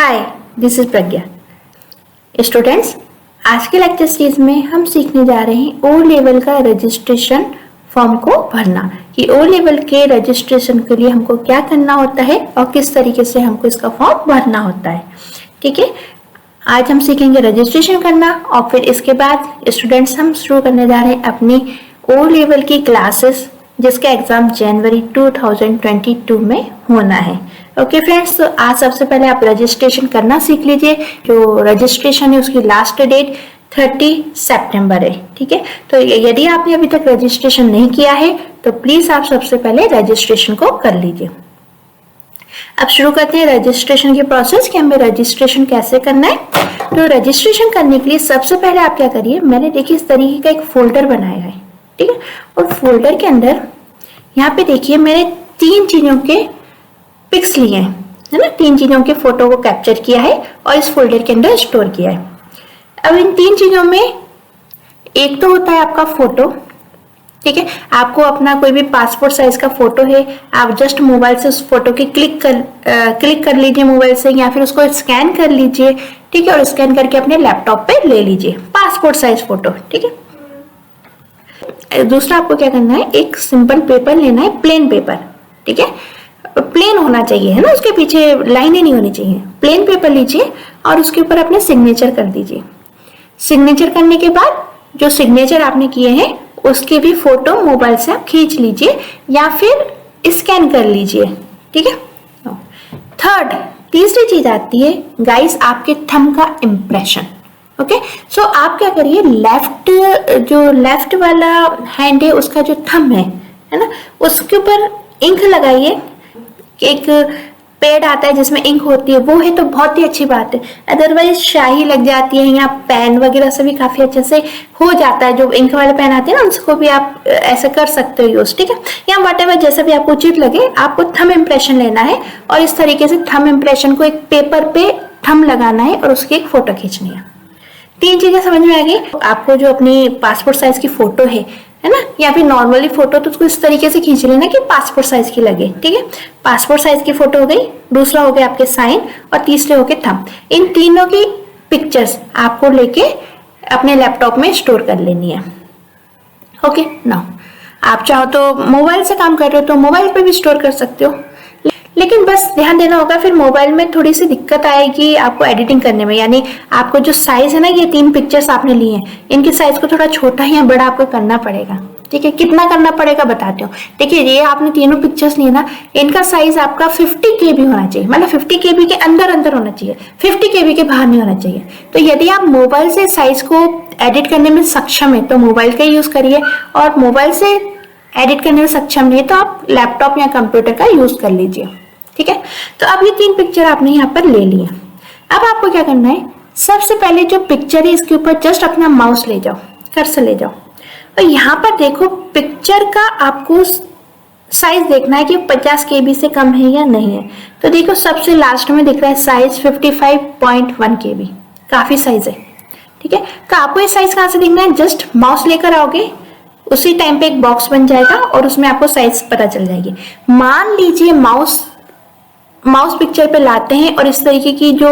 Hi, this is Pragya. Students, आज के lecture series में हम सीखने जा रहे हैं ओ लेवल का रजिस्ट्रेशन फॉर्म को भरना कि ओ लेवल के रजिस्ट्रेशन के लिए हमको क्या करना होता है और किस तरीके से हमको इसका फॉर्म भरना होता है। ठीक है, आज हम सीखेंगे रजिस्ट्रेशन करना और फिर इसके बाद स्टूडेंट्स हम शुरू करने जा रहे हैं अपनी ओ लेवल की क्लासेस जिसका एग्जाम जनवरी 2022 में होना है। ओके फ्रेंड्स, तो आज सबसे पहले आप रजिस्ट्रेशन करना सीख लीजिए। जो रजिस्ट्रेशन है उसकी लास्ट डेट 30 सितंबर है। ठीक है, तो यदि आपने अभी तक रजिस्ट्रेशन नहीं किया है तो प्लीज आप सबसे पहले रजिस्ट्रेशन को कर लीजिए। अब शुरू करते हैं रजिस्ट्रेशन की प्रोसेस कि हमें रजिस्ट्रेशन कैसे करना है। तो रजिस्ट्रेशन करने के लिए सबसे पहले आप क्या करिए, मैंने देखिए इस तरीके का एक फोल्डर बनाया है। ठीक है, और फोल्डर के अंदर यहाँ पे देखिए मैंने 3 चीजों के पिक्स लिए हैं, है ना। 3 चीजों के फोटो को कैप्चर किया है और इस फोल्डर के अंदर स्टोर किया है। अब इन 3 चीजों में एक तो होता है आपका फोटो। ठीक है, आपको अपना कोई भी पासपोर्ट साइज का फोटो है, आप जस्ट मोबाइल से उस फोटो की क्लिक कर लीजिए मोबाइल से, या फिर उसको स्कैन कर लीजिए। ठीक है, और स्कैन करके अपने लैपटॉप पे ले लीजिए पासपोर्ट साइज फोटो। ठीक है, दूसरा आपको क्या करना है, एक सिंपल पेपर लेना है, प्लेन पेपर। ठीक है, प्लेन होना चाहिए, है ना, उसके पीछे लाइनें नहीं होनी चाहिए। प्लेन पेपर लीजिए और उसके ऊपर अपने सिग्नेचर कर दीजिए। सिग्नेचर करने के बाद जो सिग्नेचर आपने किए हैं उसके भी फोटो मोबाइल से आप खींच लीजिए या फिर स्कैन कर लीजिए। ठीक है, तीसरी चीज आती है गाइस, आपके थंब का इम्प्रेशन। ओके, सो आप क्या करिए, लेफ्ट वाला हैंड है उसका जो थंब है ना, उसके ऊपर इंक लगाइए। एक पैड आता है जिसमें इंक होती है, वो है तो बहुत ही अच्छी बात है। अदरवाइज स्याही लग जाती है या पेन वगैरह से भी काफी अच्छे से हो जाता है। जो इंक वाले पेन आते हैं ना, उसको भी आप ऐसे कर सकते हो यूज। ठीक है, या व्हाटएवर जैसा भी आपको उचित लगे, आपको थंब इम्प्रेशन लेना है और इस तरीके से थंब इम्प्रेशन को एक पेपर पे थंब लगाना है और उसकी एक फोटो खींचनी है। 3 चीजें समझ में आ गई। आपको जो अपनी पासपोर्ट साइज की फोटो है ना, या फिर नॉर्मली फोटो, तो उसको इस तरीके से खींच लेना कि पासपोर्ट साइज की लगे। ठीक है, पासपोर्ट साइज की फोटो हो गई, दूसरा हो गया आपके साइन और तीसरे हो गए थंब। इन तीनों की पिक्चर्स आपको लेके अपने लैपटॉप में स्टोर कर लेनी है। ओके, नाउ आप चाहो तो मोबाइल से काम कर रहे हो तो मोबाइल पे भी स्टोर कर सकते हो, लेकिन बस ध्यान देना होगा फिर मोबाइल में थोड़ी सी दिक्कत आएगी आपको एडिटिंग करने में। यानी आपको जो साइज है ना, ये 3 पिक्चर्स आपने ली हैं, इनके साइज को थोड़ा छोटा या बड़ा आपको करना पड़ेगा। ठीक है, कितना करना पड़ेगा बताती हूँ। देखिए, ये आपने तीनों पिक्चर्स ली ना, इनका साइज आपका 50 KB होना चाहिए, मतलब 50 KB के अंदर होना चाहिए, 50 KB के बाहर नहीं होना चाहिए। तो यदि आप मोबाइल से साइज को एडिट करने में सक्षम है तो मोबाइल का यूज करिए, और मोबाइल से एडिट करने में सक्षम नहीं तो आप लैपटॉप या कंप्यूटर का यूज कर लीजिए। ठीक है, तो अब ये 3 पिक्चर आपने यहाँ पर ले लिए। अब आपको क्या करना है, सबसे पहले जो पिक्चर है इसके ऊपर जस्ट अपना माउस ले जाओ, कर्सर ले जाओ, और यहाँ पर देखो पिक्चर का आपको साइज देखना है कि 50 KB से कम है या नहीं है। तो देखो सबसे लास्ट में दिख रहा है साइज 55.1 KB, काफी साइज है। ठीक है, तो आपको ये साइज कहाँ से देखना है, जस्ट माउस लेकर आओगे, उसी टाइम पे एक बॉक्स बन जाएगा और उसमें आपको साइज पता चल जाएगी। मान लीजिए माउस पिक्चर पे लाते हैं और इस तरीके की जो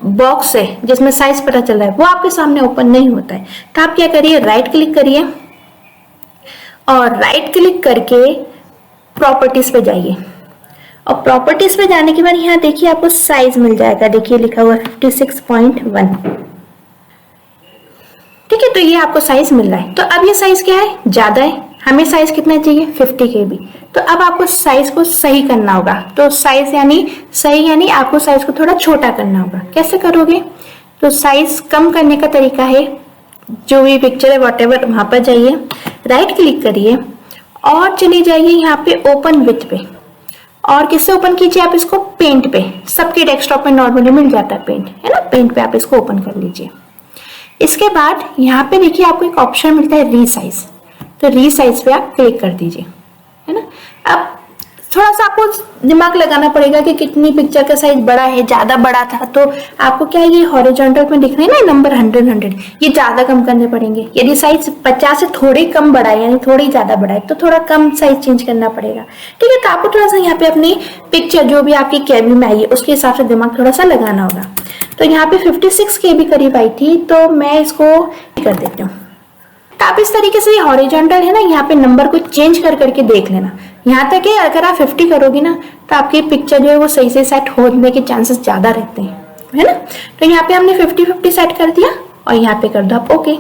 बॉक्स है जिसमें साइज पता चल रहा है वो आपके सामने ओपन नहीं होता है, तो आप क्या करिए, राइट क्लिक करिए और राइट क्लिक करके प्रॉपर्टीज पे जाइए, और प्रॉपर्टीज पे जाने के बाद यहाँ देखिए आपको साइज मिल जाएगा। देखिए लिखा हुआ 56.1। ठीक है, तो ये आपको साइज मिल रहा है। तो अब ये साइज क्या है, ज्यादा है, हमें साइज कितना चाहिए, 50 KB। तो अब आपको साइज को सही करना होगा। तो साइज यानी आपको साइज को थोड़ा छोटा करना होगा। कैसे करोगे, तो साइज कम करने का तरीका है, जो भी पिक्चर है व्हाटएवर, वहां पर जाइए, राइट क्लिक करिए और चले जाइए यहाँ पे ओपन विथ पे, और किससे ओपन कीजिए आप इसको, पेंट पे। सबके डेस्कटॉप में नॉर्मली मिल जाता है पेंट, है ना, पेंट पे आप इसको ओपन कर लीजिए। इसके बाद यहाँ पे देखिए आपको एक ऑप्शन मिलता है रीसाइज, तो रीसाइज पे आप क्लिक कर दीजिए, है ना। अब थोड़ा सा आपको दिमाग लगाना पड़ेगा कि कितनी पिक्चर का साइज बड़ा है, ज्यादा बड़ा था तो आपको क्या है, ये हॉरिजॉन्टल में दिख रहे हैं ना नंबर 100 ये ज्यादा कम करने पड़ेंगे। यदि साइज 50 से थोड़ी कम बड़ा है यानी थोड़ी ज्यादा बड़ा है तो थोड़ा कम साइज चेंज करना पड़ेगा। ठीक है, तो आपको थोड़ा सा यहाँ पे अपनी पिक्चर जो भी आपकी केबी में आई है उसके हिसाब से दिमाग थोड़ा सा लगाना होगा। तो यहाँ पे 56 केबी करीब आई थी तो मैं इसको कर देती हूँ। तो आप इस तरीके से हॉरिजॉन्टल है ना, यहाँ पे नंबर को चेंज कर करके देख लेना। यहाँ तक है अगर आप 50 करोगी ना तो आपकी पिक्चर जो है वो सही से सेट होने के चांसेस ज्यादा रहते हैं, है ना। तो यहाँ पे हमने 50-50 सेट कर दिया और यहाँ पे कर दो आप ओके।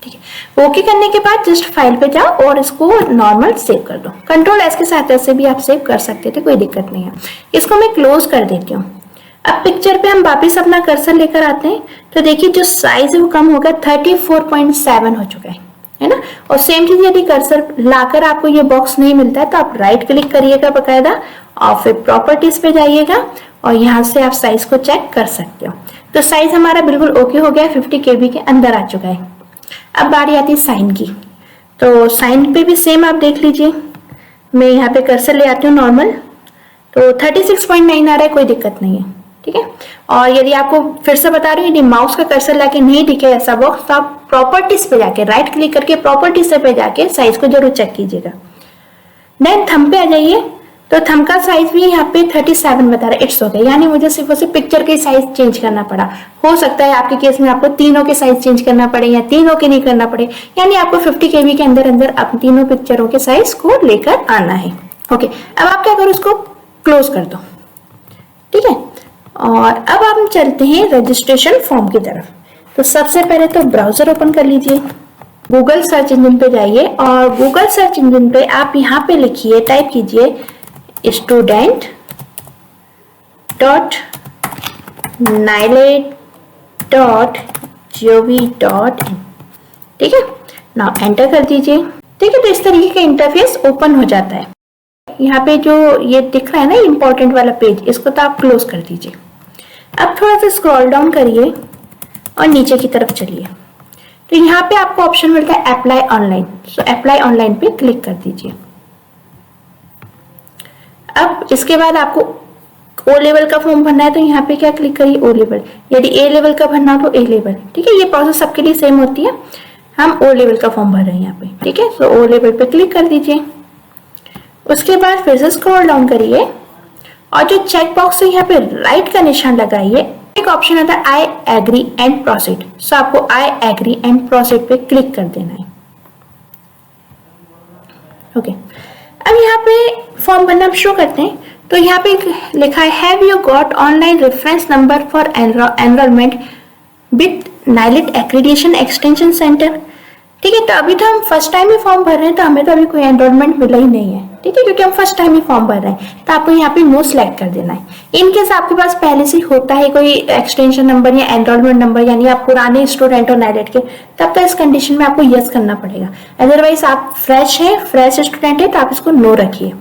ठीक है, ओके करने के बाद जस्ट फाइल पे जाओ और इसको नॉर्मल सेव कर दो। कंट्रोल एस के साथ ऐसे भी आप सेव कर सकते थे, कोई दिक्कत नहीं है। इसको मैं क्लोज कर देती हूँ। अब पिक्चर पे हम वापिस अपना कर्सर लेकर आते हैं तो देखिए जो साइज है वो कम हो गया, 34.7 हो चुका है ना। और सेम चीज यदि कर्सर लाकर आपको ये बॉक्स नहीं मिलता है तो आप राइट क्लिक करिएगा बकायदा और फिर प्रॉपर्टीज पे जाइएगा और यहाँ से आप साइज को चेक कर सकते हो। तो साइज हमारा बिल्कुल ओके हो गया, 50 KB के अंदर आ चुका है। अब बारी आती है साइन की। तो साइन पे भी सेम आप देख लीजिए, मैं यहाँ पे कर्सर ले आती हूँ नॉर्मल, तो 36.9 आ रहा है, कोई दिक्कत नहीं है। ठीक है, और यदि आपको फिर से बता रही हूँ, यदि माउस का कर्सर लाके नहीं दिखे ऐसा बॉक्स तो आप प्रॉपर्टीज पे जाके राइट क्लिक करके प्रॉपर्टीज पे जाके साइज को जरूर चेक कीजिएगा। देन थंब पे आ जाइए, तो थंब का साइज भी यहाँ पे 37 बता रहा है, इट्स ओके। यानी मुझे सिर्फ और सिर्फ पिक्चर के साइज चेंज करना पड़ा। हो सकता है आपके केस में आपको तीनों के साइज चेंज करना पड़े या तीनों के नहीं करना पड़े, यानी आपको 50 KB के अंदर अंदर आप तीनों पिक्चरों के साइज को लेकर आना है। ओके, अब आप क्या करो, इसको क्लोज कर दो। ठीक है, और अब हम चलते हैं रजिस्ट्रेशन फॉर्म की तरफ। तो सबसे पहले तो ब्राउजर ओपन कर लीजिए, गूगल सर्च इंजन पे जाइए और गूगल सर्च इंजन पे आप यहाँ पे लिखिए, टाइप कीजिए student.nilet.gov.in। ठीक है, नाउ एंटर कर दीजिए। ठीक है, तो इस तरीके का इंटरफेस ओपन हो जाता है। यहाँ पे जो ये दिख रहा है ना इंपॉर्टेंट वाला पेज, इसको तो आप क्लोज कर दीजिए। अब थोड़ा सा स्क्रॉल डाउन करिए और नीचे की तरफ चलिए, तो यहाँ पे आपको ऑप्शन मिलता है apply online. So apply online पे क्लिक कर दीजिए। अब इसके बाद आपको ओ लेवल का फॉर्म भरना है तो यहाँ पे क्या क्लिक करिए, ओ लेवल। यदि ए लेवल का भरना हो तो ए लेवल। ठीक है, ये प्रोसेस सबके लिए सेम होती है। हम ओ लेवल का फॉर्म भर रहे हैं यहाँ पे। ठीक है, सो ओ लेवल पे क्लिक कर दीजिए। उसके बाद फिर से स्क्रॉल डाउन करिए और जो चेक बॉक्स है यहाँ पे राइट का निशान लगाइए। एक ऑप्शन आता है आई एग्री एंड प्रोसीड। सो आपको आई एग्री एंड प्रोसीड पे क्लिक कर देना है। ओके, अब यहाँ पे फॉर्म भरना शुरू करते हैं। तो यहाँ पे लिखा है have you got online reference number for enrolment with NIELIT accreditation extension centre. ठीक है, तो अभी तो हम फर्स्ट टाइम ही फॉर्म भर रहे हैं तो हमें तो अभी कोई एनरोलमेंट मिला ही नहीं है। ठीक है, क्योंकि हम फर्स्ट टाइम ही फॉर्म भर रहे हैं तो आपको यहाँ पे नो सिलेक्ट कर देना है। इनकेस आपके पास पहले से होता है कोई एक्सटेंशन नंबर या एनरोलमेंट नंबर, यानी आप पुराने स्टूडेंट हो नाइलेट के, तब तो इस कंडीशन में आपको यस करना पड़ेगा। अदरवाइज आप फ्रेश है, फ्रेश स्टूडेंट है तो आप इसको नो रखिए।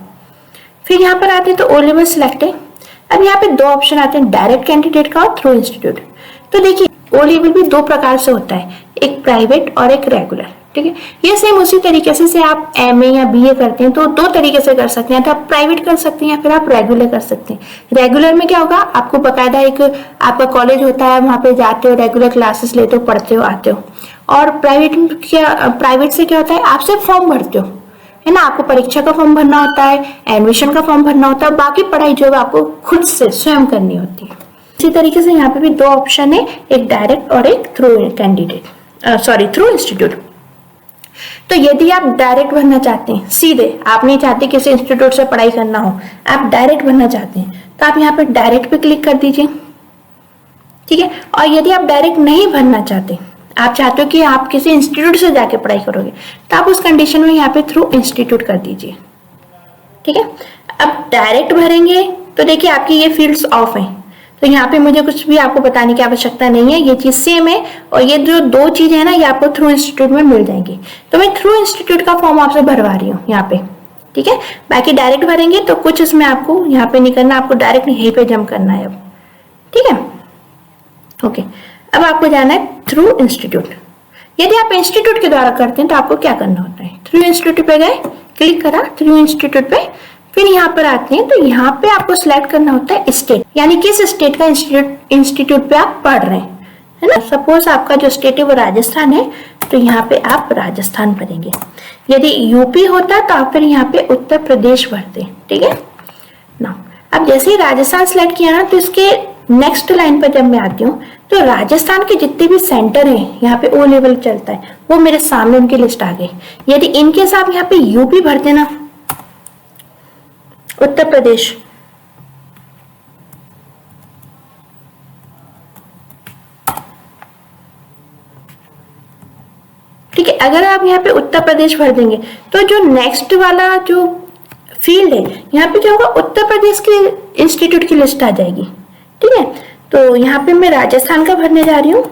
फिर यहाँ पर आते हैं तो ओ लेवल सिलेक्ट है। अब यहाँ पे दो ऑप्शन आते हैं, डायरेक्ट कैंडिडेट का और थ्रू इंस्टीट्यूट। तो देखिए ओ लेवल भी दो प्रकार से होता है, एक प्राइवेट और एक रेगुलर। ठीक है, ये सेम उसी तरीके से आप एमए या बीए करते हैं तो दो तरीके से कर सकते हैं, तो आप प्राइवेट कर सकते हैं या फिर आप रेगुलर कर सकते हैं। रेगुलर में क्या होगा, आपको बकायदा एक आपका कॉलेज होता है, वहां पे जाते हो, रेगुलर क्लासेस लेते हो, पढ़ते हो, आते हो। और प्राइवेट से क्या होता है, आप सिर्फ फॉर्म भरते हो, है ना। आपको परीक्षा का फॉर्म भरना होता है, एडमिशन का फॉर्म भरना होता है, बाकी पढ़ाई जो है आपको खुद से स्वयं करनी होती है। इसी तरीके से यहाँ पे भी दो ऑप्शन है, एक डायरेक्ट और एक थ्रू थ्रू इंस्टीट्यूट। तो यदि आप डायरेक्ट भरना चाहते हैं, सीधे आप नहीं चाहते किसी इंस्टीट्यूट से पढ़ाई करना हो, आप डायरेक्ट भरना चाहते हैं तो आप यहाँ पे डायरेक्ट पे क्लिक कर दीजिए। ठीक है, और यदि आप डायरेक्ट नहीं भरना चाहते, आप चाहते हो कि आप किसी इंस्टीट्यूट से जाके पढ़ाई करोगे, तो आप उस कंडीशन में यहाँ पे थ्रू इंस्टीट्यूट कर दीजिए। ठीक है, अब डायरेक्ट भरेंगे तो देखिए आपकी ये फील्ड्स ऑफ है, तो यहाँ पे मुझे कुछ भी आपको बताने की आवश्यकता नहीं है, ये चीज सेम है। और ये जो दो चीजें है ना, ये आपको थ्रू इंस्टीट्यूट में मिल जाएंगी। तो मैं थ्रू इंस्टीट्यूट का फॉर्म आपसे भरवा रही हूँ यहाँ पे। ठीक है, बाकी डायरेक्ट भरेंगे तो कुछ इसमें आपको यहाँ पे नहीं करना, आपको डायरेक्ट यहीं पे जंप करना है अब। ठीक है, ओके, अब आपको जाना है थ्रू इंस्टीट्यूट। यदि आप इंस्टीट्यूट के द्वारा करते हैं तो आपको क्या करना होता है, थ्रू इंस्टीट्यूट पे गए, क्लिक करा थ्रू इंस्टीट्यूट पे, फिर यहाँ पर आते हैं तो यहाँ पे आपको सिलेक्ट करना होता है स्टेट, यानी किस स्टेट का इंस्टीट्यूट पे आप पढ़ रहे हैं, है ना। सपोज आपका जो स्टेट है वो राजस्थान है, तो यहाँ पे आप राजस्थान भरेंगे। यदि यूपी होता तो आप फिर यहाँ पे उत्तर प्रदेश भरते, ठीक है ना। अब जैसे ही राजस्थान सिलेक्ट किया ना, तो इसके नेक्स्ट लाइन पर जब मैं आती हूँ तो राजस्थान के जितने भी सेंटर हैं यहाँ पे ओ लेवल चलता है, वो मेरे सामने उनकी लिस्ट आ गई। यदि इनके साथ यहाँ पे यूपी भरते ना, उत्तर प्रदेश, ठीक है, अगर आप यहाँ पे उत्तर प्रदेश भर देंगे तो जो नेक्स्ट वाला जो फील्ड है यहाँ पे क्या होगा, उत्तर प्रदेश के इंस्टीट्यूट की लिस्ट आ जाएगी, ठीक है। तो यहाँ पे मैं राजस्थान का भरने जा रही हूँ,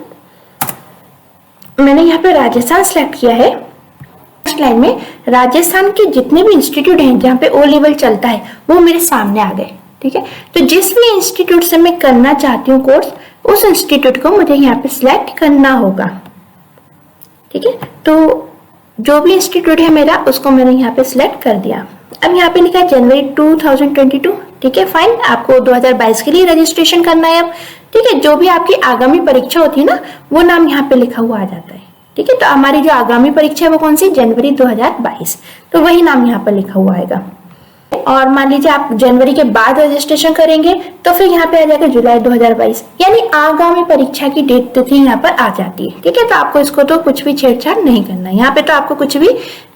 मैंने यहाँ पे राजस्थान सेलेक्ट किया है। नेक्स्ट लाइन में राजस्थान के जितने भी इंस्टीट्यूट हैं जहाँ पे ओ लेवल चलता है वो मेरे सामने आ गए, ठीक है। तो जिस भी इंस्टीट्यूट से मैं करना चाहती हूँ कोर्स, उस इंस्टीट्यूट को मुझे यहाँ पे सिलेक्ट करना होगा, ठीक है। तो जो भी इंस्टीट्यूट है मेरा, उसको मैंने यहाँ पे सिलेक्ट कर दिया। अब यहाँ पे लिखा है जनवरी 2022, ठीक है, फाइन। आपको 2022 के लिए रजिस्ट्रेशन करना है अब, ठीक है। जो भी आपकी आगामी परीक्षा होती है ना, वो नाम यहाँ पे लिखा हुआ आ जाता है, ठीक है। तो हमारी जो आगामी परीक्षा है वो कौन सी, जनवरी 2022, तो वही नाम यहाँ पर लिखा हुआ आएगा। और मान लीजिए आप जनवरी के बाद रजिस्ट्रेशन करेंगे तो फिर यहाँ पे आ जाएगा जुलाई 2022, यानी आगामी परीक्षा की डेट तिथि यहाँ पर आ जाती है, ठीक है। तो आपको इसको तो कुछ भी छेड़छाड़ नहीं करना, यहाँ पे तो आपको कुछ भी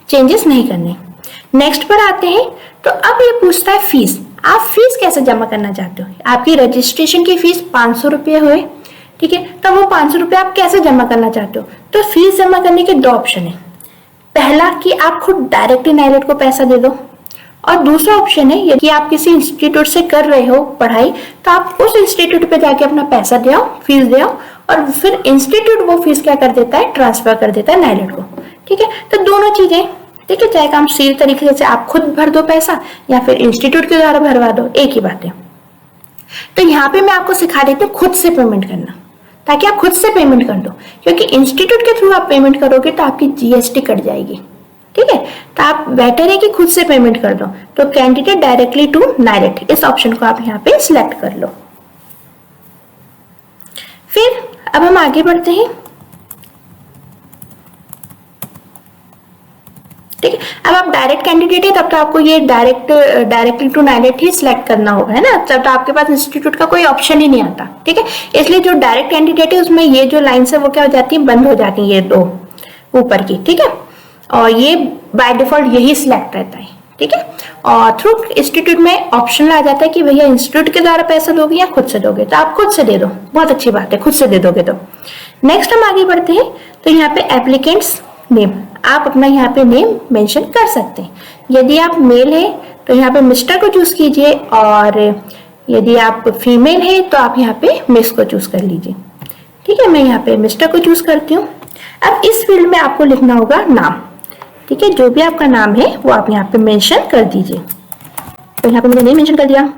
चेंजेस नहीं करने। नेक्स्ट पर आते हैं तो अब ये पूछता है फीस, आप फीस कैसे जमा करना चाहते हो। आपकी रजिस्ट्रेशन की फीस 500 रुपये हुए, ठीक है, तो वो 500 रुपये आप कैसे जमा करना चाहते हो। तो फीस जमा करने के दो ऑप्शन है, पहला कि आप खुद डायरेक्टली नाइलेट को पैसा दे दो, और दूसरा ऑप्शन है यदि आप किसी इंस्टीट्यूट से कर रहे हो पढ़ाई, तो आप उस इंस्टीट्यूट पे जाके अपना पैसा दे आओ, फीस दे आओ, और फिर इंस्टीट्यूट वो फीस क्या कर देता है, ट्रांसफर कर देता है नाइलेट को, ठीक है। तो दोनों चीजें, ठीक है, चाहे काम सीधे तरीके से आप खुद भर दो पैसा या फिर इंस्टीट्यूट के द्वारा भरवा दो, एक ही बात है। तो यहाँ पे मैं आपको सिखा देती हूँ खुद से पेमेंट करना, ताकि आप खुद से पेमेंट कर दो, क्योंकि इंस्टीट्यूट के थ्रू आप पेमेंट करोगे तो आपकी जीएसटी कट जाएगी, ठीक है। तो आप बेटर है कि खुद से पेमेंट कर दो। तो कैंडिडेट डायरेक्टली टू नाइलेट, इस ऑप्शन को आप यहाँ पे सिलेक्ट कर लो। फिर अब हम आगे बढ़ते हैं, ठीक है। अब आप डायरेक्ट कैंडिडेट है तब तो आपको ये डायरेक्टली टू नाइलेट ही सिलेक्ट करना होगा, है ना। तब तो आपके पास इंस्टीट्यूट का कोई ऑप्शन ही नहीं आता, ठीक है। इसलिए जो डायरेक्ट कैंडिडेट है उसमें ये जो लाइन्स है वो क्या हो जाती है, बंद हो जाती है, ये दो ऊपर की, ठीक है। और ये बाय डिफॉल्ट यही सिलेक्ट रहता है, ठीक है। और थ्रू इंस्टीट्यूट में ऑप्शन आ जाता है कि भैया इंस्टीट्यूट के द्वारा पैसा दोगे या खुद से दोगे, तो आप खुद से दे दो, बहुत अच्छी बात है, खुद से दे दोगे तो। नेक्स्ट हम आगे बढ़ते हैं, तो यहाँ पे एप्लीकेंट्स नेम, आप अपना यहाँ पे नेम मेंशन कर सकते हैं। यदि आप मेल है तो यहाँ पे मिस्टर को चूज कीजिए, और यदि आप फीमेल है तो आप यहाँ पे मिस को चूज कर लीजिए, ठीक है। मैं यहाँ पे मिस्टर को चूज करती हूँ। अब इस फील्ड में आपको लिखना होगा नाम, ठीक है, जो भी आपका नाम है वो आप यहाँ पे मेंशन कर दीजिए। तो यहाँ पे मैंने नेम मेंशन कर दिया।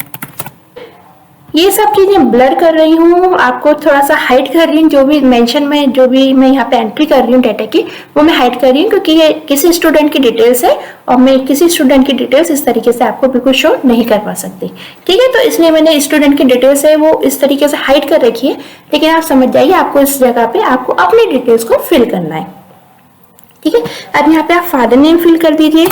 ये सब चीजें ब्लर कर रही हूँ, आपको थोड़ा सा हाइड कर रही हूँ, जो भी मेंशन में जो भी मैं यहाँ पे एंट्री कर रही हूँ डाटा की, वो मैं हाइड कर रही हूँ, क्योंकि ये किसी स्टूडेंट की डिटेल्स है और मैं किसी स्टूडेंट की डिटेल्स इस तरीके से आपको बिल्कुल शो नहीं कर पा सकती, ठीक है। तो इसलिए मैंने स्टूडेंट की डिटेल्स है वो इस तरीके से हाइड कर रखी है, लेकिन आप समझ जाइए आपको इस जगह पे आपको अपनी डिटेल्स को फिल करना है, ठीक है। अब यहाँ पे आप फादर नेम फिल कर दीजिए,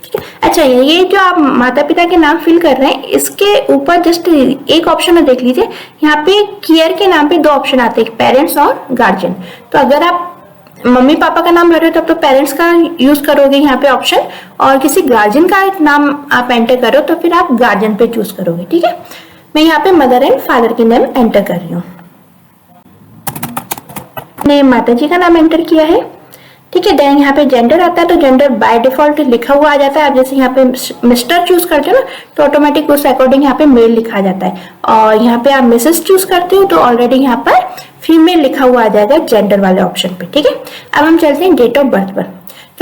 ठीक है। अच्छा, ये जो आप माता पिता के नाम फिल कर रहे हैं, इसके ऊपर जस्ट एक ऑप्शन में देख लीजिए, यहाँ पे केयर के नाम पे दो ऑप्शन आते हैं, पेरेंट्स और गार्जियन। तो अगर आप मम्मी पापा का नाम भर रहे हो तब तो पेरेंट्स का यूज करोगे यहाँ पे ऑप्शन, और किसी गार्जियन का नाम आप एंटर करो तो फिर आप गार्जियन पे चूज करोगे, ठीक है। मैं यहाँ पे मदर एंड फादर की नेम एंटर कर रही हूँ, मैंने माता जी का नाम एंटर किया है, ठीक है। देन यहाँ पे जेंडर आता है, तो जेंडर बाय डिफॉल्ट लिखा हुआ आ जाता है। आप जैसे यहाँ पे मिस्टर चूज करते हो ना, तो ऑटोमेटिक उस अकॉर्डिंग यहाँ पे मेल लिखा जाता है, और यहाँ पे आप मिसेस चूज करते हो तो ऑलरेडी यहाँ पर फीमेल लिखा हुआ आ जाएगा जेंडर वाले ऑप्शन पे, ठीक है। अब हम चलते हैं डेट ऑफ बर्थ पर।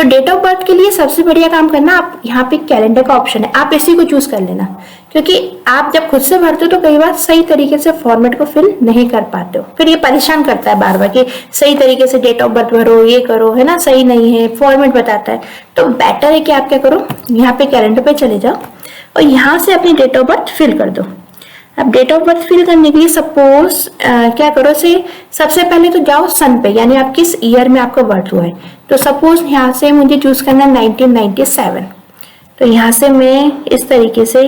तो डेट ऑफ बर्थ के लिए सबसे बढ़िया काम करना, आप यहाँ पे कैलेंडर का ऑप्शन है, आप इसी को चूज कर लेना, क्योंकि आप जब खुद से भरते हो तो कई बार सही तरीके से फॉर्मेट को फिल नहीं कर पाते हो, फिर ये परेशान करता है बार बार कि सही तरीके से डेट ऑफ बर्थ भरो, ये करो, है ना, सही नहीं है, फॉर्मेट बताता है। तो बेटर है कि आप क्या करो, यहाँ पे कैलेंडर पे चले जाओ और यहाँ से अपनी डेट ऑफ बर्थ फिल कर दो। अब डेट ऑफ बर्थ फिल करने के लिए सपोज क्या करो से, सबसे पहले तो जाओ सन पे, यानी आप किस ईयर में आपका बर्थ हुआ है। तो सपोज यहाँ से मुझे चूज करना है 1997, तो यहाँ से मैं इस तरीके से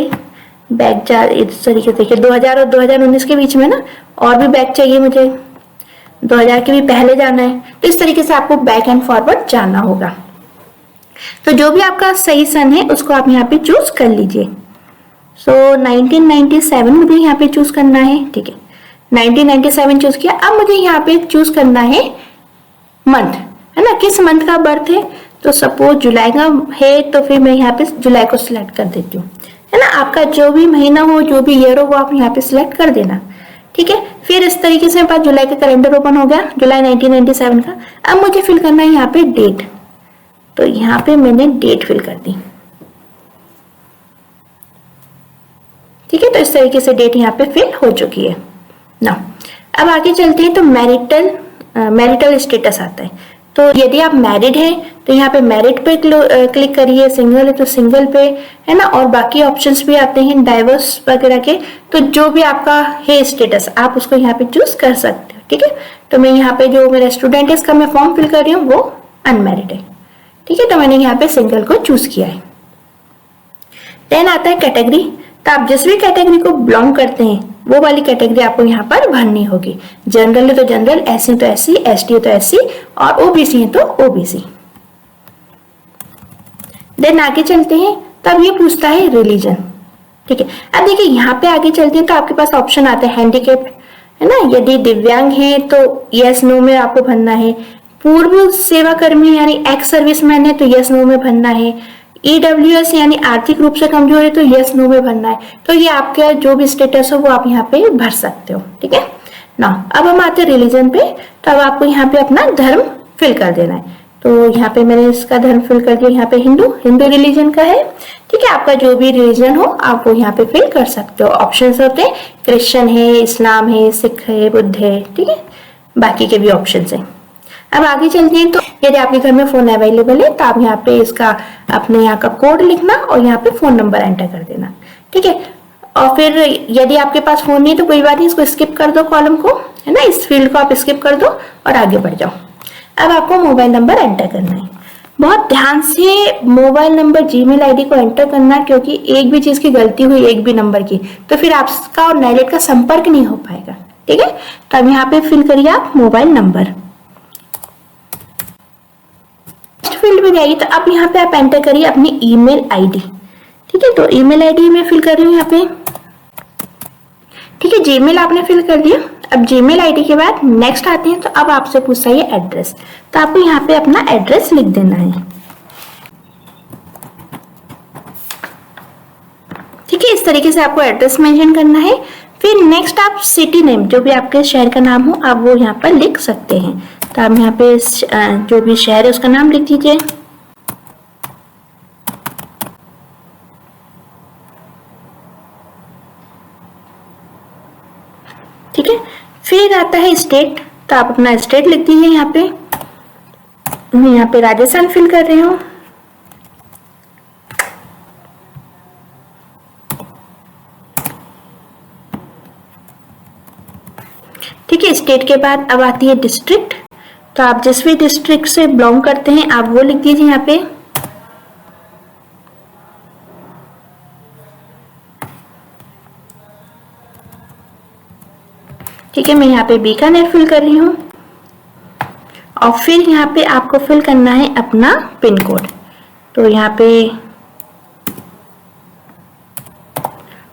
बैक जा, इस तरीके से देखिए 2000 और 2019 के बीच में ना, और भी बैक चाहिए मुझे, 2000 के भी पहले जाना है, तो इस तरीके से आपको बैक एंड फॉरवर्ड जाना होगा। तो जो भी आपका सही सन है उसको आप यहाँ पे चूज कर लीजिए। सो 1997 मुझे यहाँ पे चूज करना है, ठीक है, 1997 चूज किया। अब मुझे यहाँ पे चूज करना है मंथ, है ना, किस मंथ का बर्थ है। तो सपोज जुलाई का है, तो फिर मैं यहाँ पे जुलाई को सिलेक्ट कर देती हूँ, है ना। आपका जो भी महीना हो, जो भी ईयर हो, वो आप यहाँ पे सिलेक्ट कर देना, ठीक है। फिर इस तरीके से मेरे पास जुलाई का कैलेंडर ओपन हो गया, जुलाई 1997 का। अब मुझे फिल करना है यहाँ पे डेट, तो यहाँ पे मैंने डेट फिल कर दी, ठीक है। तो इस तरीके से डेट यहाँ पे फिल हो चुकी है ना। अब आगे चलते हैं, तो मैरिटल स्टेटस आता है। तो यदि आप मैरिड हैं तो यहाँ पे मैरिड पे क्लिक करिए, सिंगल है तो सिंगल पे, है ना। और बाकी ऑप्शंस भी आते हैं डाइवर्स वगैरह के, तो जो भी आपका है स्टेटस आप उसको यहाँ पे चूज कर सकते हो, ठीक है। तो मैं यहाँ पे जो मेरा स्टूडेंट है इसका मैं फॉर्म फिल कर रही हूँ, वो अनमैरिड है, ठीक है। तो मैंने यहाँ पे सिंगल को चूज किया है। देन आता है कैटेगरी, तो आप जिस भी कैटेगरी को बिलोंग करते हैं वो वाली कैटेगरी आपको यहाँ पर भरनी होगी। जनरल है तो जनरल, एससी तो एससी, एसटी है तो एससी, और ओबीसी है तो ओबीसी। देन आगे चलते हैं, तब ये पूछता है रिलीजन, ठीक है। अब देखिए यहाँ पे आगे चलते हैं तो आपके पास ऑप्शन आता है हैंडीकेप, है ना, यदि दिव्यांग है तो यस नो में आपको भरना है, पूर्व सेवा कर्मी यानी एक्स सर्विसमैन है तो यस नो में भरना है, ईडब्ल्यूएस यानी आर्थिक रूप से कमजोर है तो यस नो में भरना है। तो ये आपका जो भी स्टेटस हो वो आप यहाँ पे भर सकते हो, ठीक है ना। अब हम आते हैं रिलीजन पे, तो अब आपको यहाँ पे अपना धर्म फिल कर देना है। तो यहाँ पे मैंने इसका धर्म फिल कर दिया, यहाँ पे हिंदू रिलीजन का है, ठीक है। आपका जो भी रिलीजन हो आप वो यहाँ पे फिल कर सकते हो। ऑप्शंस होते हैं, क्रिश्चियन है, इस्लाम है, सिख है, बुद्ध है, ठीक है, बाकी के भी ऑप्शन है। अब आगे चलते हैं, तो यदि आपके घर में फोन अवेलेबल है तो आप यहाँ पे इसका अपने यहाँ का कोड लिखना और यहाँ पे फोन नंबर एंटर कर देना, ठीक है। और फिर यदि आपके पास फोन नहीं तो कोई बात नहीं, इसको स्किप कर दो, कॉलम को, है ना, इस फील्ड को आप स्किप कर दो और आगे बढ़ जाओ। अब आपको मोबाइल नंबर एंटर करना है। बहुत ध्यान से मोबाइल नंबर, जीमेल आईडी को एंटर करना, क्योंकि एक भी चीज की गलती हुई एक भी नंबर की तो फिर आपका और नाइलेट का संपर्क नहीं हो पाएगा, ठीक है। तो अब यहाँ पे फिल करिए आप मोबाइल नंबर, फील्ड में जाइए, तो अब यहाँ पे आप एंटर करिए अपनी ईमेल आईडी, ठीक है। तो ईमेल आईडी मैं फिल कर रही हूँ यहाँ पे, ठीक है। जीमेल आपने फिल कर दिया। अब जीमेल आईडी के बाद नेक्स्ट आते हैं, तो अब आपसे पूछता है एड्रेस, तो आपको यहाँ पे अपना एड्रेस लिख देना है, ठीक है। इस तरीके से आपको एड्रेस मेंशन करना है। फिर नेक्स्ट आप सिटी नेम, जो भी आपके शहर का नाम हो आप वो यहाँ पर लिख सकते हैं। तो आप यहाँ पे जो भी शहर है उसका नाम लिख दीजिए, ठीक है। फिर आता है स्टेट, तो आप अपना स्टेट लिख दीजिए यहाँ पे। मैं यहाँ पे राजस्थान फिल कर रही हूँ, ठीक है। स्टेट के बाद अब आती है डिस्ट्रिक्ट, तो आप जिस भी डिस्ट्रिक्ट से बिलोंग करते हैं आप वो लिख दीजिए यहाँ पे, ठीक है। मैं यहाँ पे बीकानेर फिल कर रही हूँ। और फिर यहाँ पे आपको फिल करना है अपना पिन कोड, तो यहाँ पे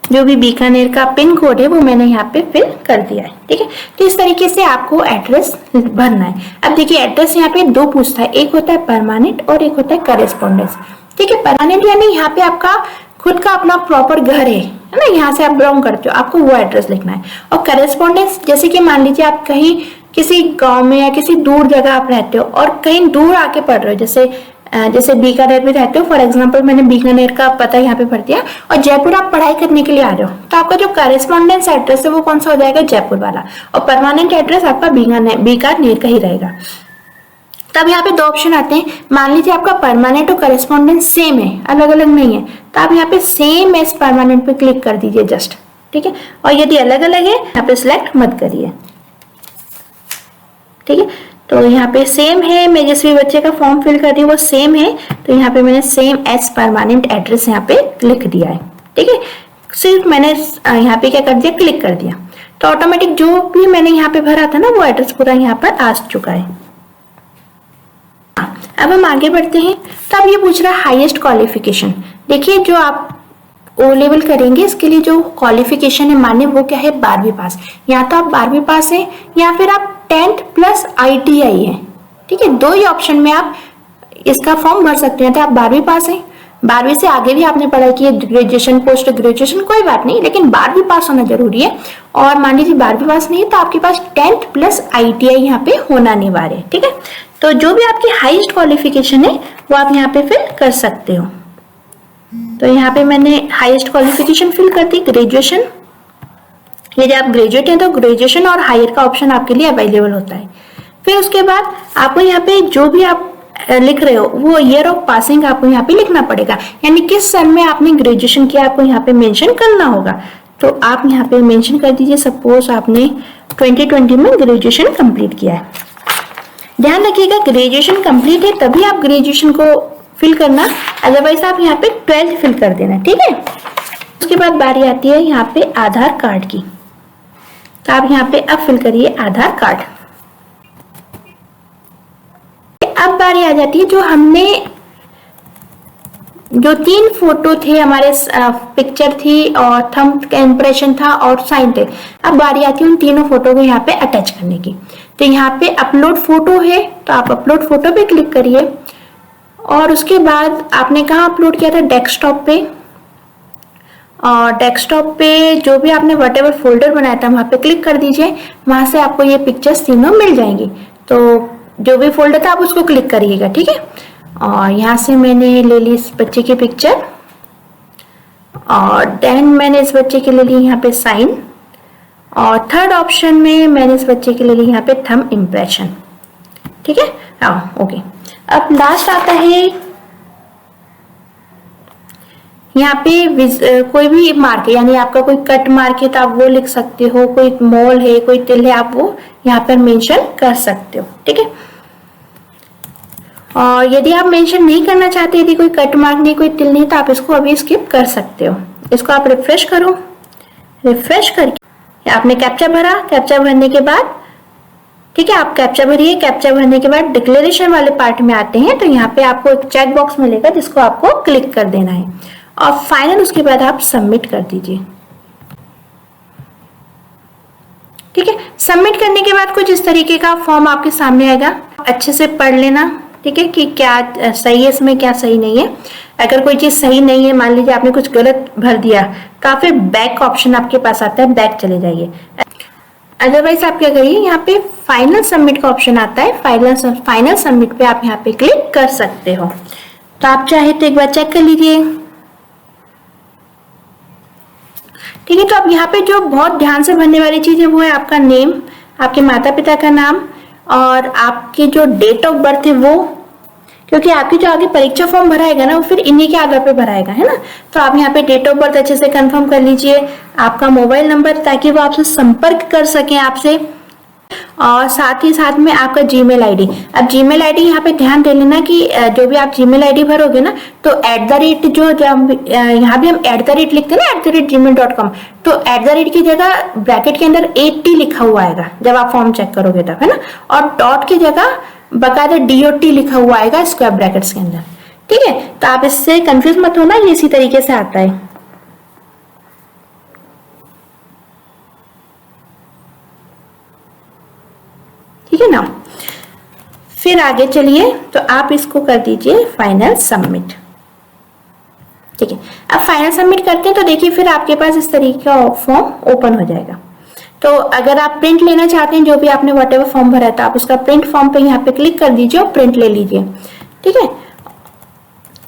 जो भी बीकानेर का पिन कोड है वो मैंने यहाँ पे फिल कर दिया है, ठीक है। तो इस तरीके से आपको एड्रेस भरना है। अब देखिए एड्रेस यहाँ पे दो पूछता है, एक होता है परमानेंट और एक होता है करेस्पॉन्डेंस, ठीक है। परमानेंट यानी यहाँ पे आपका खुद का अपना प्रॉपर घर है ना, यहाँ से आप बिलोंग करते हो, आपको वो एड्रेस लिखना है। और करेस्पॉन्डेंस जैसे कि मान लीजिए आप कहीं किसी गांव में या किसी दूर जगह आप रहते हो और कहीं दूर आके पढ़ रहे हो, जैसे जैसे बीकानेर में रहते हो, फॉर एग्जांपल मैंने बीकानेर का पता यहाँ पे भर दिया, और जयपुर आप पढ़ाई करने के लिए आ रहे हो, तो आपका जो करेस्पॉन्डेंस एड्रेस है वो कौन सा हो जाएगा, जयपुर वाला, और परमानेंट एड्रेस आपका बीकानेर का ही रहेगा। तब यहाँ पे दो ऑप्शन आते हैं, मान लीजिए आपका परमानेंट और करेस्पॉन्डेंस सेम है, अलग अलग नहीं है, तो आप यहाँ पे सेम एज परमानेंट पे क्लिक कर दीजिए जस्ट, ठीक है। और यदि अलग अलग है यहाँ पे सिलेक्ट मत करिए, ठीक है। तो यहाँ पे सेम है, मैं जिस भी बच्चे का फॉर्म फिल कर रही हूँ वो सेम है, तो यहाँ पे मैंने सेम एज परमानेंट एड्रेस यहाँ पे लिख दिया है, ठीक है। सिर्फ मैंने यहाँ पे क्या कर दिया, क्लिक कर दिया, तो ऑटोमेटिक जो भी मैंने यहाँ पे भरा था ना वो एड्रेस पूरा यहाँ पर आ चुका है। अब हम आगे बढ़ते हैं। तो अब ये पूछ रहा है हाईएस्ट क्वालिफिकेशन। देखिए जो आप ओ लेवल करेंगे इसके लिए जो क्वालिफिकेशन है माने वो क्या है, 12वीं पास। या तो आप 12वीं पास है या फिर आप 10th प्लस ITI है, ठीक है। दो ही ऑप्शन में आप इसका फॉर्म भर सकते हैं। तो आप 12वीं पास है, 12वीं से आगे भी आपने पढ़ाई की है, ग्रेजुएशन पोस्ट ग्रेजुएशन कोई बात नहीं, लेकिन 12वीं पास होना जरूरी है। और मान लीजिए 12वीं पास नहीं है तो आपके पास 10th प्लस ITI यहाँ पे होना अनिवार्य है, ठीक है। तो जो भी आपकी हाईएस्ट क्वालिफिकेशन है वो आप यहाँ पे फिल कर सकते हो। तो यहाँ पे मैंने हाईएस्ट क्वालिफिकेशन फिल कर दी, ग्रेजुएशन। यदि आप ग्रेजुएट हैं तो ग्रेजुएशन और हायर का ऑप्शन आपके लिए अवेलेबल होता है। फिर उसके बाद आपको यहाँ पे जो भी आप लिख रहे हो वो ईयर ऑफ पासिंग आपको यहाँ पे लिखना पड़ेगा, यानी किस सन में आपने ग्रेजुएशन किया आपको यहाँ पे मेंशन करना होगा। तो आप यहाँ पे मेंशन कर दीजिए, सपोज आपने 2020 में ग्रेजुएशन कंप्लीट किया है। ध्यान रखिएगा ग्रेजुएशन कंप्लीट है तभी आप ग्रेजुएशन को फिल करना, अदरवाइज आप यहाँ पे 12th फिल कर देना, ठीक है। उसके बाद बारी आती है यहाँ पे आधार कार्ड की। तो आप यहाँ पे अब फिल करिए आधार कार्ड। अब बारी आ जाती है जो हमने जो 3 फोटो थे हमारे, पिक्चर थी और थंब का इंप्रेशन था और साइन थे। अब बारी आती है उन तीनों फोटो को यहाँ पे अटैच करने की। तो यहाँ पे अपलोड फोटो है तो आप अपलोड फोटो पे क्लिक करिए, और उसके बाद आपने कहाँ अपलोड किया था, डेस्कटॉप पे। और डेस्कटॉप पे जो भी आपने व्हाटएवर फोल्डर बनाया था वहां पे क्लिक कर दीजिए, वहां से आपको ये पिक्चर्स तीनों मिल जाएंगी। तो जो भी फोल्डर था आप उसको क्लिक करिएगा, ठीक है। और यहाँ से मैंने ले ली इस बच्चे की पिक्चर, और देन मैंने इस बच्चे के लिए ली यहाँ पे साइन, और थर्ड ऑप्शन में मैंने इस बच्चे के लिए ली यहाँ पे थंब इम्प्रेशन, ठीक है। हाँ ओके। अब लास्ट आता है यहाँ पे कोई भी मार्क है, यानी आपका कोई कट मार्क है तो आप वो लिख सकते हो, कोई मोल है कोई तिल है आप वो यहाँ पर मेंशन कर सकते हो, ठीक है। और यदि आप मेंशन नहीं करना चाहते, यदि कोई कट मार्क नहीं कोई तिल नहीं तो आप इसको अभी स्किप कर सकते हो। इसको आप रिफ्रेश करो, रिफ्रेश करके आपने कैप्चा भरा, कैप्चा भरने के बाद ठीक है आप कैप्चा भरिए, कैप्चा भरने के बाद डिक्लेरेशन वाले पार्ट में आते हैं तो यहाँ पे आपको एक चेक बॉक्स मिलेगा जिसको आपको क्लिक कर देना है, और फाइनल उसके बाद आप सबमिट कर दीजिए, ठीक है। सबमिट करने के बाद कुछ इस तरीके का फॉर्म आपके सामने आएगा, अच्छे से पढ़ लेना, ठीक है, कि क्या सही है इसमें क्या सही नहीं है। अगर कोई चीज सही नहीं है, मान लीजिए आपने कुछ गलत भर दिया तो फिर बैक ऑप्शन आपके पास आता है, बैक चले जाइए। अदरवाइज आप क्या करिए, यहाँ पे फाइनल सबमिट का ऑप्शन आता है, फाइनल सबमिट पे आप यहाँ पे क्लिक कर सकते हो। तो आप चाहे तो एक बार चेक कर लीजिए, ठीक है। तो अब यहाँ पे जो बहुत ध्यान से भरने वाली चीज है वो है आपका नेम, आपके माता पिता का नाम, और आपकी जो डेट ऑफ बर्थ है वो, क्योंकि आपकी जो आगे परीक्षा फॉर्म भराएगा ना वो फिर इन्हीं के आधार पे भराएगा, है ना। तो आप यहाँ पे डेट ऑफ बर्थ अच्छे से कंफर्म कर लीजिए, आपका मोबाइल नंबर ताकि वो आपसे संपर्क कर सके आपसे, और साथ ही साथ में आपका जीमेल आईडी। अब जीमेल आईडी यहाँ पे ध्यान दे लेना कि जो भी आप जीमेल आईडी भरोगे ना तो @ जो यहाँ भी हम @ लिखते हैं ना @gmail.com, तो @ की जगह ब्रैकेट के अंदर 80 लिखा हुआ आएगा जब आप फॉर्म चेक करोगे तब, है ना। और डॉट की जगह बकायदा DOT लिखा हुआ आएगा स्क्वायर ब्रैकेट्स के अंदर, ठीक है। तो आप इससे कंफ्यूज मत होना, ये इसी तरीके से आता है, ठीक है ना। फिर आगे चलिए, तो आप इसको कर दीजिए फाइनल सबमिट, ठीक है। अब फाइनल सबमिट करते हैं तो देखिए फिर आपके पास इस तरीके का फॉर्म ओपन हो जाएगा। तो अगर आप प्रिंट लेना चाहते हैं जो भी आपने व्हाटएवर फॉर्म भरा था, आप उसका प्रिंट फॉर्म पे यहाँ पे क्लिक कर दीजिए और प्रिंट ले लीजिए, ठीक है।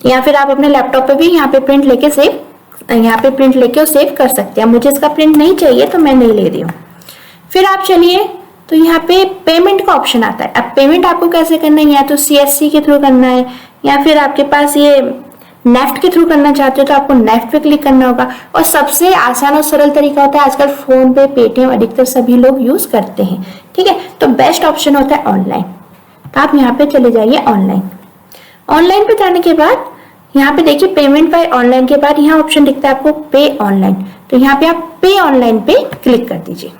या फिर आप अपने लैपटॉप पे भी यहाँ पे प्रिंट लेके और सेव कर सकते हैं। मुझे इसका प्रिंट नहीं चाहिए तो मैं नहीं ले रही हूँ। फिर आप चलिए तो यहाँ पे पेमेंट का ऑप्शन आता है। अब पेमेंट आपको कैसे करना है, या तो CSC के थ्रू करना है, या फिर आपके पास ये नेफ्ट के थ्रू करना चाहते हो तो आपको नेफ्ट पे क्लिक करना होगा। और सबसे आसान और सरल तरीका होता है, आजकल फोन पे, पेटीएम अधिकतर सभी लोग यूज करते हैं, ठीक है। तो बेस्ट ऑप्शन होता है ऑनलाइन। तो आप यहाँ पे चले जाइए ऑनलाइन। ऑनलाइन पे जाने के बाद यहाँ पे देखिए पेमेंट बाय ऑनलाइन के बाद यहाँ ऑप्शन दिखता है आपको पे ऑनलाइन। तो यहाँ पे आप पे ऑनलाइन पे क्लिक कर दीजिए,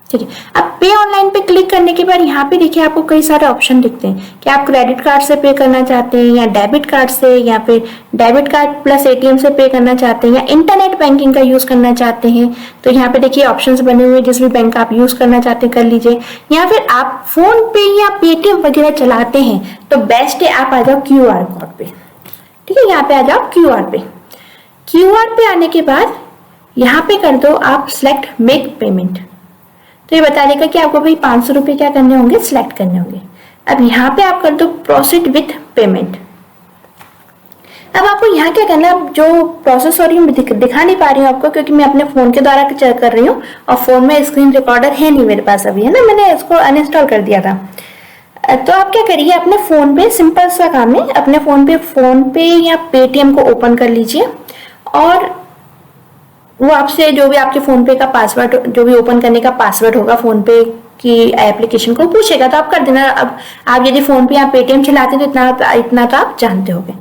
ठीक है। अब पे ऑनलाइन पे क्लिक करने के बाद यहाँ पे देखिए आपको कई सारे ऑप्शन दिखते हैं कि आप क्रेडिट कार्ड से पे करना चाहते हैं, या डेबिट कार्ड से, या फिर डेबिट कार्ड प्लस ATM से पे करना चाहते हैं, या इंटरनेट बैंकिंग का यूज करना चाहते हैं। तो यहाँ पे देखिए ऑप्शंस बने हुए हैं, जिस भी बैंक का आप यूज करना चाहते हैं कर लीजिए। या फिर आप फोन पे या पेटीएम वगैरह चलाते हैं तो बेस्ट है आप आ जाओ QR कोड पे, ठीक है। यहाँ पे आ जाओ QR पे आने के बाद यहाँ पे कर दो आप सिलेक्ट मेक पेमेंट। तो ये बता देगा कि आपको भाई 500 रुपये क्या करने होंगे, सिलेक्ट करने होंगे। अब यहाँ पे आप कर दो प्रोसीड विथ पेमेंट। अब आपको यहाँ क्या करना है, जो प्रोसेस हो रही है दिखा नहीं पा रही हूँ आपको, क्योंकि मैं अपने फोन के द्वारा चेक कर रही हूँ और फोन में स्क्रीन रिकॉर्डर है नहीं मेरे पास अभी, है ना, मैंने इसको अनइंस्टॉल कर दिया था। तो आप क्या करिए, अपने फोन पे सिंपल सा काम है, अपने फोन पे या पेटीएम को ओपन कर लीजिए और वो आपसे जो भी आपके फोन पे का पासवर्ड, जो भी ओपन करने का पासवर्ड होगा फोन पे की एप्लीकेशन को पूछेगा, तो आप कर देना। अब आप यदि फोन पे या पेटीएम चलाते हैं तो इतना तो आप जानते होंगे,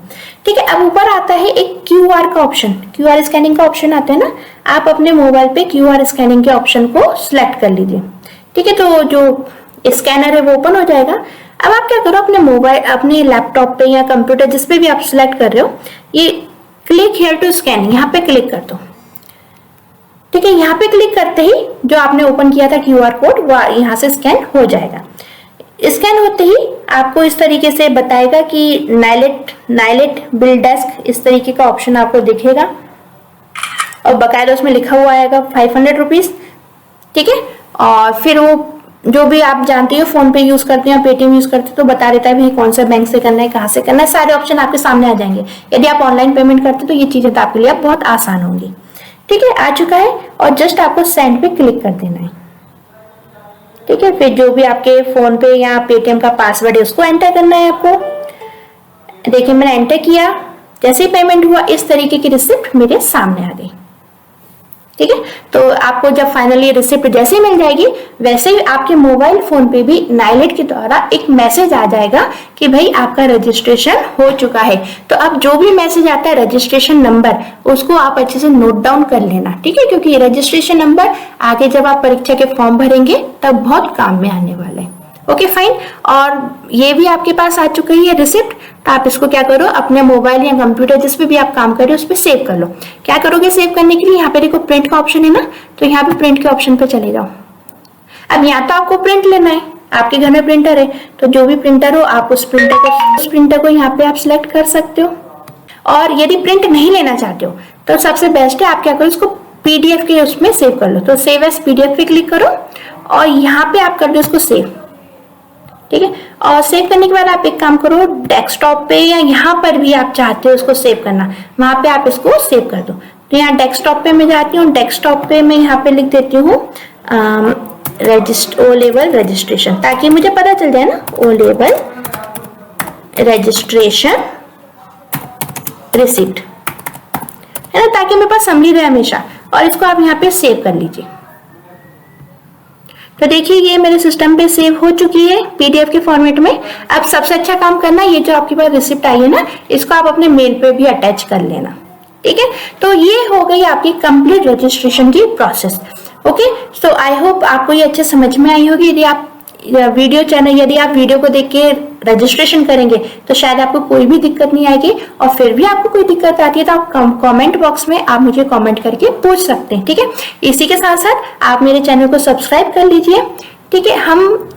ठीक है। अब ऊपर आता है एक QR का ऑप्शन, QR स्कैनिंग का ऑप्शन आता है ना, आप अपने मोबाइल पे QR स्कैनिंग के ऑप्शन को सिलेक्ट कर लीजिए, ठीक है। तो जो स्कैनर है वो ओपन हो जाएगा। अब आप क्या करो, अपने मोबाइल, अपने लैपटॉप पे या कंप्यूटर जिस पे भी आप सिलेक्ट कर रहे हो, ये क्लिक हियर टू स्कैन, यहाँ पे क्लिक कर दो, ठीक है। यहाँ पे क्लिक करते ही जो आपने ओपन किया था QR कोड वो यहाँ से स्कैन हो जाएगा। स्कैन होते ही आपको इस तरीके से बताएगा कि नाइलेट बिल डेस्क, इस तरीके का ऑप्शन आपको दिखेगा और बकायदा उसमें लिखा हुआ आएगा 500 रुपीज, ठीक है। और फिर वो जो भी आप जानते हो फोन पे यूज करते हैं, पेटीएम यूज करते हैं, तो बता देता है भाई कौन सा बैंक से करना है, कहाँ से करना है, सारे ऑप्शन आपके सामने आ जाएंगे। यदि आप ऑनलाइन पेमेंट करते हैं तो ये चीजें तो आपके लिए बहुत आसान होंगी, ठीक है। आ चुका है और जस्ट आपको सेंड पे क्लिक कर देना है, ठीक है। फिर जो भी आपके फोन पे या पेटीएम का पासवर्ड है उसको एंटर करना है आपको। देखिए मैंने एंटर किया, जैसे ही पेमेंट हुआ इस तरीके की रिसिप्ट मेरे सामने आ गई, ठीक है। तो आपको जब फाइनली रिसिप्ट जैसे ही मिल जाएगी, वैसे ही आपके मोबाइल फोन पे भी नाइलेट के द्वारा एक मैसेज आ जाएगा कि भाई आपका रजिस्ट्रेशन हो चुका है। तो अब जो भी मैसेज आता है रजिस्ट्रेशन नंबर, उसको आप अच्छे से नोट डाउन कर लेना, ठीक है, क्योंकि रजिस्ट्रेशन नंबर आगे जब आप परीक्षा के फॉर्म भरेंगे तब बहुत काम में आने वाला है। Okay fine. और ये भी आपके पास आ चुकी है रिसिप्ट, तो आप इसको क्या करो, अपने मोबाइल या कंप्यूटर जिस पे भी आप काम कर रहे हो उस पर सेव कर लो। क्या करोगे सेव करने के लिए, यहाँ पे देखो प्रिंट का ऑप्शन है ना, तो यहाँ पे प्रिंट के ऑप्शन पे चले जाओ। अब यहाँ तो आपको प्रिंट लेना है, आपके घर में प्रिंटर है, तो जो भी प्रिंटर हो आप उस प्रिंटर को यहाँ पे आप सिलेक्ट कर सकते हो। और यदि प्रिंट नहीं लेना चाहते हो तो सबसे बेस्ट है आप क्या करो, इसको PDF के उसमें सेव कर लो। तो सेव एज PDF पे क्लिक करो और यहाँ पे आप कर दो इसको सेव, ठीक है। और सेव करने के बाद आप एक काम करो, डेस्कटॉप पे या यहाँ पर भी आप चाहते हो इसको सेव करना, वहां पे आप इसको सेव कर दो। तो यहाँ डेस्कटॉप पे मैं जाती हूँ, डेस्कटॉप पे मैं यहाँ पे लिख देती हूँ O लेवल रजिस्ट्रेशन, ताकि मुझे पता चल जाए ना, O लेवल रजिस्ट्रेशन रिसिप्ट, है ना, ताकि मेरे पास समझी रहे हमेशा। और इसको आप यहाँ पे सेव कर लीजिए। तो देखिए ये मेरे सिस्टम पे सेव हो चुकी है PDF के फॉर्मेट में। अब सबसे अच्छा काम करना, ये जो आपके पास रिसिप्ट आई है ना, इसको आप अपने मेल पे भी अटैच कर लेना, ठीक है। तो ये हो गई आपकी कंप्लीट रजिस्ट्रेशन की process. Okay, so I hope आपको ये अच्छे समझ में आई होगी। यदि आप वीडियो को देख के रजिस्ट्रेशन करेंगे तो शायद आपको कोई भी दिक्कत नहीं आएगी, और फिर भी आपको कोई दिक्कत आती है तो आप कमेंट बॉक्स में आप मुझे कमेंट करके पूछ सकते हैं, ठीक है। इसी के साथ साथ आप मेरे चैनल को सब्सक्राइब कर लीजिए, ठीक है। हम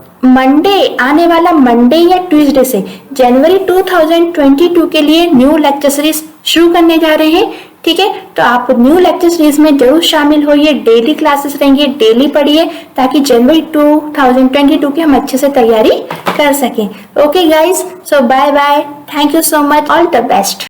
आने वाला मंडे या ट्यूसडे से जनवरी 2022 के लिए न्यू लेक्चर सीरीज शुरू करने जा रहे हैं, ठीक है। तो आप न्यू लेक्चर सीरीज में जरूर शामिल होइए, डेली क्लासेस रहेंगे, डेली पढ़िए, ताकि जनवरी 2022 की हम अच्छे से तैयारी कर सकें। Okay guys, so bye bye, thank you so much, all the best.